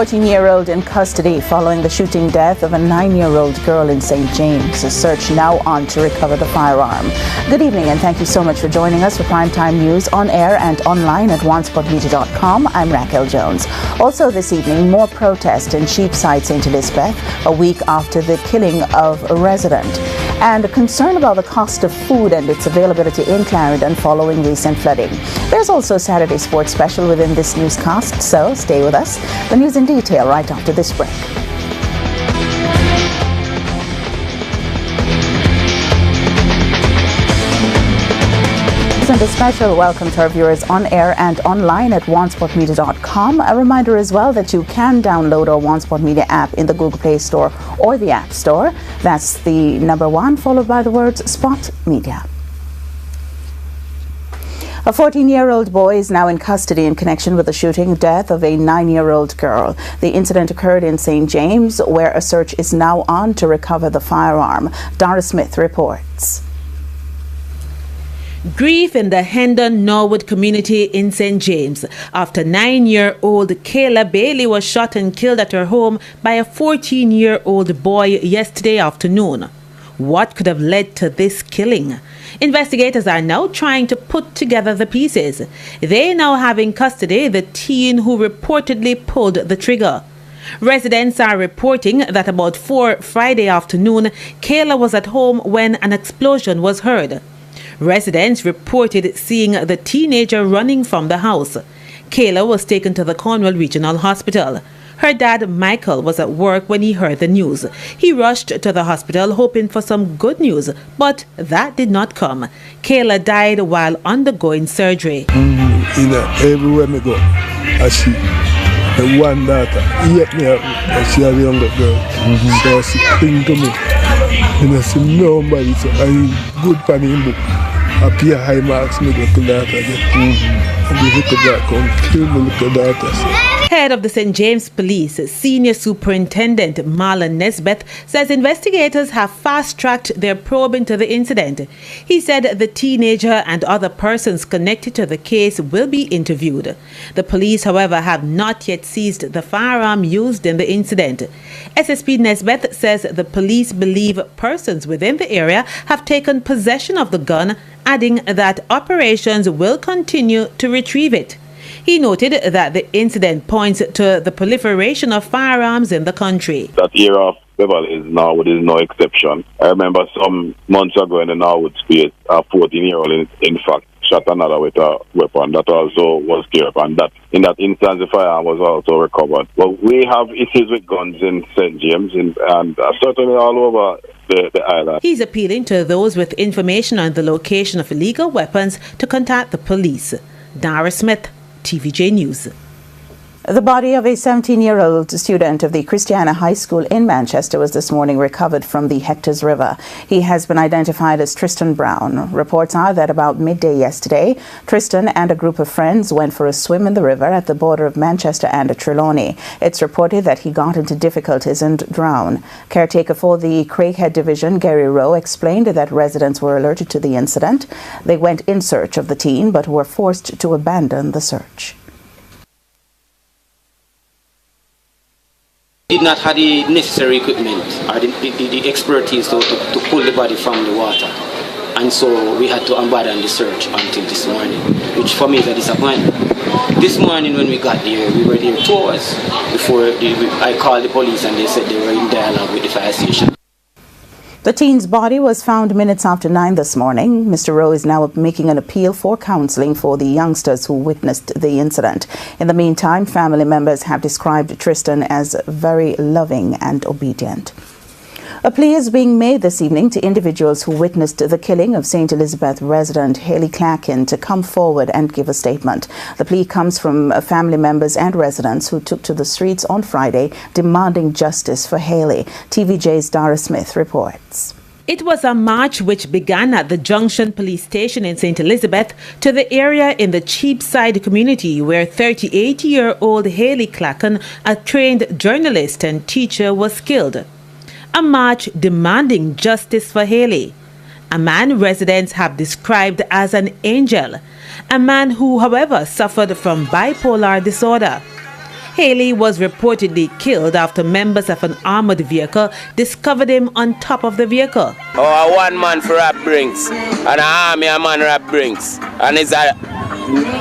14-year-old in custody following the shooting death of a 9-year-old girl in St. James. A search now on to recover the firearm. Good evening and thank you so much for joining us for Primetime News on air and online at onesportmedia.com. I'm Racquel Jones. Also this evening, more protest in Cheapside, St. Elizabeth, a week after the killing of a resident. And a concern about the cost of food and its availability in Clarendon following recent flooding. There's also a Saturday sports special within this newscast, so stay with us. The news in detail right after this break. And a special welcome to our viewers on air and online at onesportmedia.com. A reminder as well that you can download our One Sport Media app in the Google Play Store or the App Store. That's the number 1 followed by the words Spot Media. A 14-year-old boy is now in custody in connection with the shooting death of a 9-year-old girl. The incident occurred in St. James, where a search is now on to recover the firearm. Dara Smith reports. Grief in the Hendon Norwood community in St. James after 9-year-old Kayla Bailey was shot and killed at her home by a 14-year-old boy yesterday afternoon. What could have led to this killing? Investigators are now trying to put together the pieces. They now have in custody the teen who reportedly pulled the trigger. Residents are reporting that about 4 Friday afternoon, Kayla was at home when an explosion was heard. Residents reported seeing the teenager running from the house. Kayla was taken to the Cornwall Regional Hospital. Her dad, Michael, was at work when he heard the news. He rushed to the hospital hoping for some good news, but that did not come. Kayla died while undergoing surgery. Everywhere I go, I see one daughter. I see a younger girl. So she cling to me. And I see nobody, so I good for him. I pay high marks, me little daughter. And the little daughter come kill my little daughter. Head of the St. James Police, Senior Superintendent Marlon Nesbeth, says investigators have fast-tracked their probe into the incident. He said the teenager and other persons connected to the case will be interviewed. The police, however, have not yet seized the firearm used in the incident. SSP Nesbeth says the police believe persons within the area have taken possession of the gun, adding that operations will continue to retrieve it. He noted that the incident points to the proliferation of firearms in the country. That era of Beverly is Norwood is no exception. I remember some months ago in the Norwood space, a 14-year-old in fact shot another with a weapon that also was killed, and that in that instance the firearm was also recovered. But we have issues with guns in St. James and certainly all over the island. He's appealing to those with information on the location of illegal weapons to contact the police. Dara Smith, TVJ News. The body of a 17-year-old student of the Christiana High School in Manchester was this morning recovered from the Hectors River. He has been identified as Tristan Brown. Reports are that about midday yesterday, Tristan and a group of friends went for a swim in the river at the border of Manchester and Trelawney. It's reported that he got into difficulties and drowned. Caretaker for the Craighead Division, Gary Rowe, explained that residents were alerted to the incident. They went in search of the teen but were forced to abandon the search. Did not have the necessary equipment or the expertise to pull the body from the water, and so we had to abandon the search until this morning, which for me is a disappointment. This morning when we got there, we were there 2 hours before I called the police and they said they were in dialogue with the fire station. The teen's body was found minutes after 9 this morning. Mr. Rowe is now making an appeal for counselling for the youngsters who witnessed the incident. In the meantime, family members have described Tristan as very loving and obedient. A plea is being made this evening to individuals who witnessed the killing of St. Elizabeth resident Haley Clacken to come forward and give a statement. The plea comes from family members and residents who took to the streets on Friday demanding justice for Haley. TVJ's Dara Smith reports. It was a march which began at the Junction Police Station in St. Elizabeth to the area in the Cheapside community where 38-year-old Haley Clacken, a trained journalist and teacher, was killed. A march demanding justice for Haley, a man residents have described as an angel, a man who, however, suffered from bipolar disorder. Haley was reportedly killed after members of an armored vehicle discovered him on top of the vehicle. Oh, a one man for rap brings, and an army a man rap brings, and it's a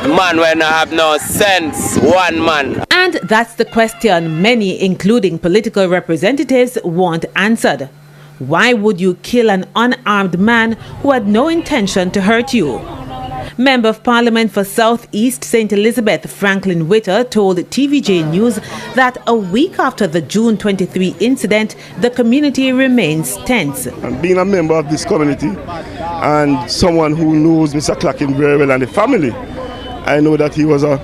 man when I have no sense, one man. And that's the question many, including political representatives, want answered. Why would you kill an unarmed man who had no intention to hurt you? Member of Parliament for South East St. Elizabeth, Franklin Witter, told TVJ News that a week after the June 23 incident, the community remains tense. And being a member of this community and someone who knows Mr. Clackin very well and the family, I know that he was a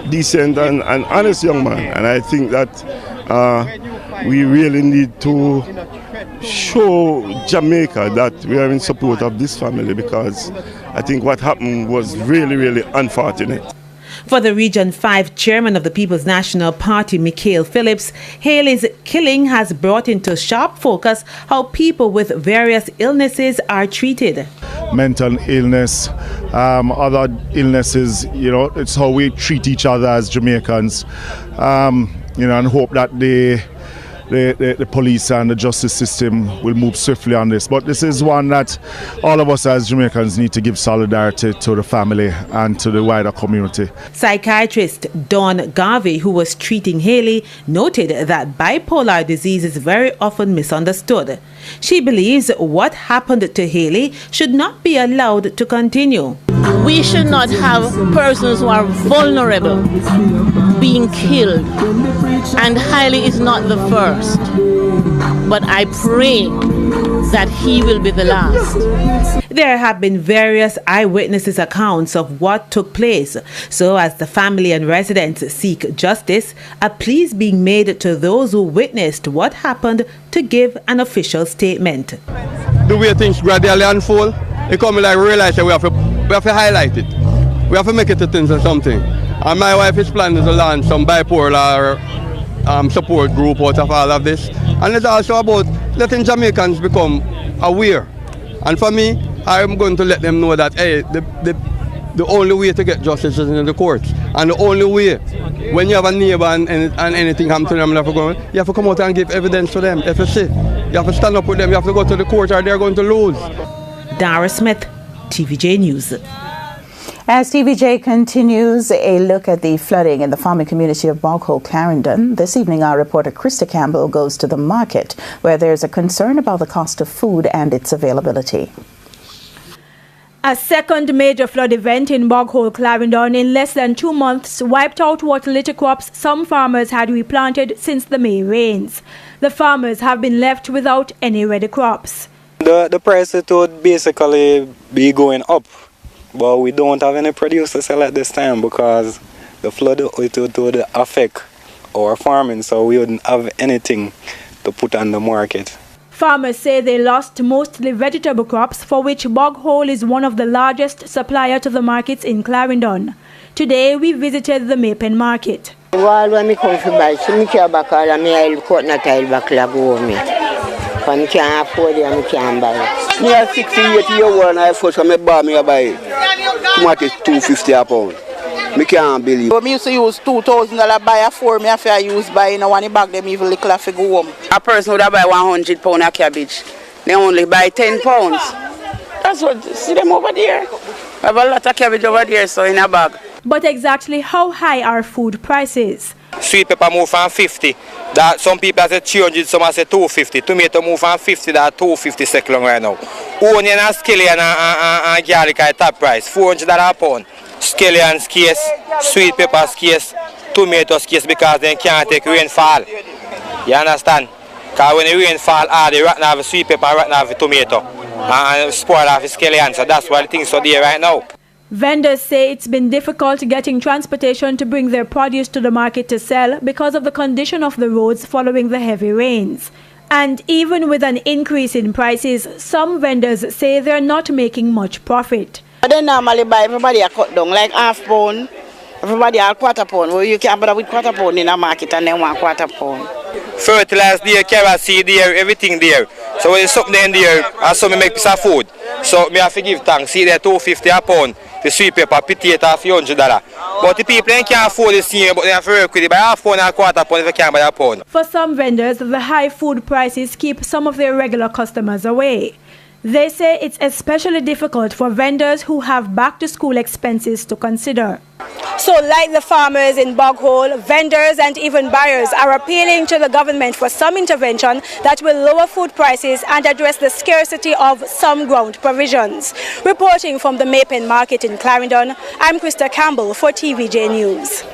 decent and honest young man. And I think that we really need to show Jamaica that we are in support of this family, because I think what happened was really, really unfortunate. For the Region 5 chairman of the People's National Party, Michael Phillips, Haley's killing has brought into sharp focus how people with various illnesses are treated. Mental illness, other illnesses, it's how we treat each other as Jamaicans, and hope that the police and the justice system will move swiftly on this. But this is one that all of us as Jamaicans need to give solidarity to the family and to the wider community. Psychiatrist Dawn Garvey, who was treating Haley, noted that bipolar disease is very often misunderstood. She believes what happened to Haley should not be allowed to continue. We should not have persons who are vulnerable being killed, and Haley is not the first, but I pray that he will be the last. There have been various eyewitnesses' accounts of what took place, so as the family and residents seek justice, a plea is being made to those who witnessed what happened to give an official statement. The way things gradually unfold, it comes like realize that we have to highlight it. We have to make it into something. And my wife is planning to launch some bipolar support group out of all of this. And it's also about letting Jamaicans become aware. And for me, I'm going to let them know that, hey, the only way to get justice is in the courts. And the only way, when you have a neighbor and anything happens to them, you have to come out and give evidence to them. If you see, you have to stand up with them, you have to go to the court or they're going to lose. Dara Smith, TVJ News. As TVJ continues a look at the flooding in the farming community of Boghole, Clarendon, this evening our reporter Krista Campbell goes to the market where there's a concern about the cost of food and its availability. A second major flood event in Boghole, Clarendon in less than 2 months wiped out what little crops some farmers had replanted since the May rains. The farmers have been left without any ready crops. The price would basically be going up. But we don't have any produce to sell at this time because the flood would affect our farming, so we wouldn't have anything to put on the market. Farmers say they lost mostly vegetable crops, for which Boghole is one of the largest supplier to the markets in Clarendon. Today we visited the Mapen market. Well, when I come to buy, I can't back all of my coconut oil back like home. I can't afford it, I can't buy it. Me are 68 years old and I first when I buy me buy tomatoes $2.50 a pound. I can't believe. I used to use $2,000 buy a 4, I have to use buy in one bag them even little to go home. A person would buy 100 pounds of cabbage. They only buy 10 pounds. That's what, see them over there. I have a lot of cabbage over there, so in a bag. But exactly how high are food prices? Sweet pepper move from 50. That some people say 300, some say 250. Tomato move from 50 to 250 second right now. Onion and scallion and garlic are top price. $400 a pound. Scallion scarce, sweet pepper scarce, tomato scarce because they can't take rainfall. You understand? Because when the rainfall hard, they right now have sweet pepper, right now have tomato. And spoil off the scallion. So that's why the things are there right now. Vendors say it's been difficult getting transportation to bring their produce to the market to sell because of the condition of the roads following the heavy rains. And even with an increase in prices, some vendors say they're not making much profit. They normally buy everybody a cut down, like half pound, everybody a quarter pound. Well, you can't buy with quarter pound in a market and then 1 quarter pound. Fertilizer there, carrot seed there, everything there. So when there's something in there, and so me make piece of food. So me have to give thanks. See there $2.50 a pound. The sweet pepper, potato $300. But the people can't afford the same, but they have to work with it by half pound and quarter pound if they can't buy a pound. For some vendors, the high food prices keep some of their regular customers away. They say it's especially difficult for vendors who have back-to-school expenses to consider. So like the farmers in Boghole, vendors and even buyers are appealing to the government for some intervention that will lower food prices and address the scarcity of some ground provisions. Reporting from the Maypen Market in Clarendon, I'm Krista Campbell for TVJ News.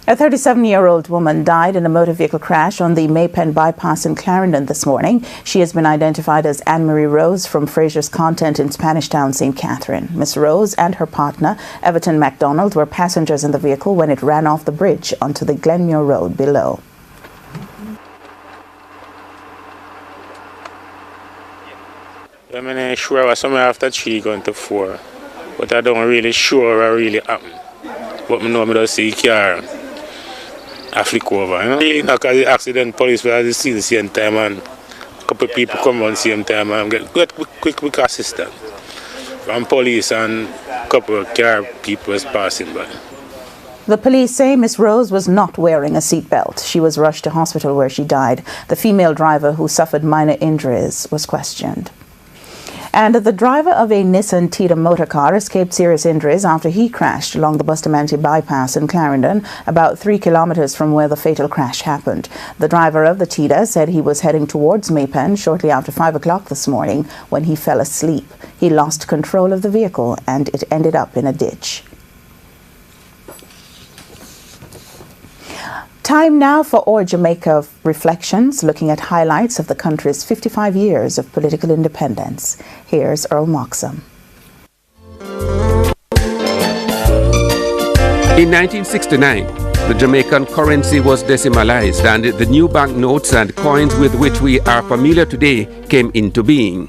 A 37-year-old woman died in a motor vehicle crash on the Maypen bypass in Clarendon this morning. She has been identified as Anne-Marie Rose from Fraser's Content in Spanish Town, St. Catherine. Miss Rose and her partner, Everton MacDonald, were passengers in the vehicle when it ran off the bridge onto the Glenmuir Road below. I'm not sure what somewhere after 3 going to 4, but I don't really sure what really happened. But I know I don't see the car. I flick over, you know. Really not because the accident police will see the same time and a couple of people come on the same time and get quick assistance from police and a couple of car people was passing by. The police say Miss Rose was not wearing a seatbelt. She was rushed to hospital where she died. The female driver, who suffered minor injuries, was questioned. And the driver of a Nissan Tida motor car escaped serious injuries after he crashed along the Bustamante bypass in Clarendon, about 3 kilometers from where the fatal crash happened. The driver of the Tida said he was heading towards Maypen shortly after 5 o'clock this morning when he fell asleep. He lost control of the vehicle and it ended up in a ditch. Time now for Or Jamaica Reflections, looking at highlights of the country's 55 years of political independence. Here's Earl Moxham. In 1969, the Jamaican currency was decimalized and the new banknotes and coins with which we are familiar today came into being.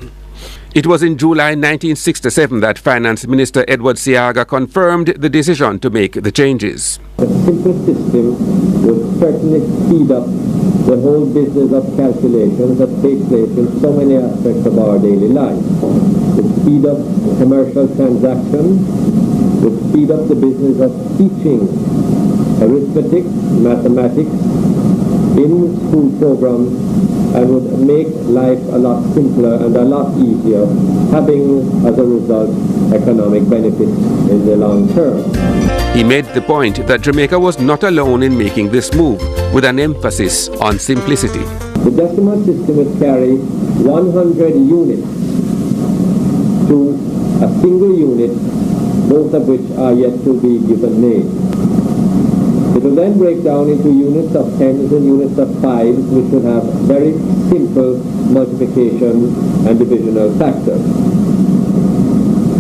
It was in July 1967 that Finance Minister Edward Seaga confirmed the decision to make the changes. A simple system would certainly speed up the whole business of calculations that take place in so many aspects of our daily life. It would speed up commercial transactions, it would speed up the business of teaching arithmetic, mathematics in school programs, and would make life a lot simpler and a lot easier, having, as a result, economic benefits in the long term. He made the point that Jamaica was not alone in making this move, with an emphasis on simplicity. The decimal system would carry 100 units to a single unit, both of which are yet to be given names. It will then break down into units of tens and units of fives, which would have very simple multiplication and divisional factors.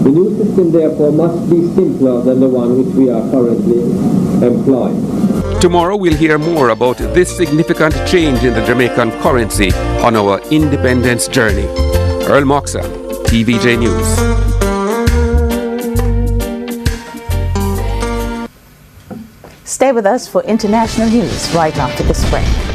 The new system, therefore, must be simpler than the one which we are currently employing.做we'll hear more about this significant change in the Jamaican currency on our independence journey. Earl Moxham, TVJ News. Stay with us for international news right after this break.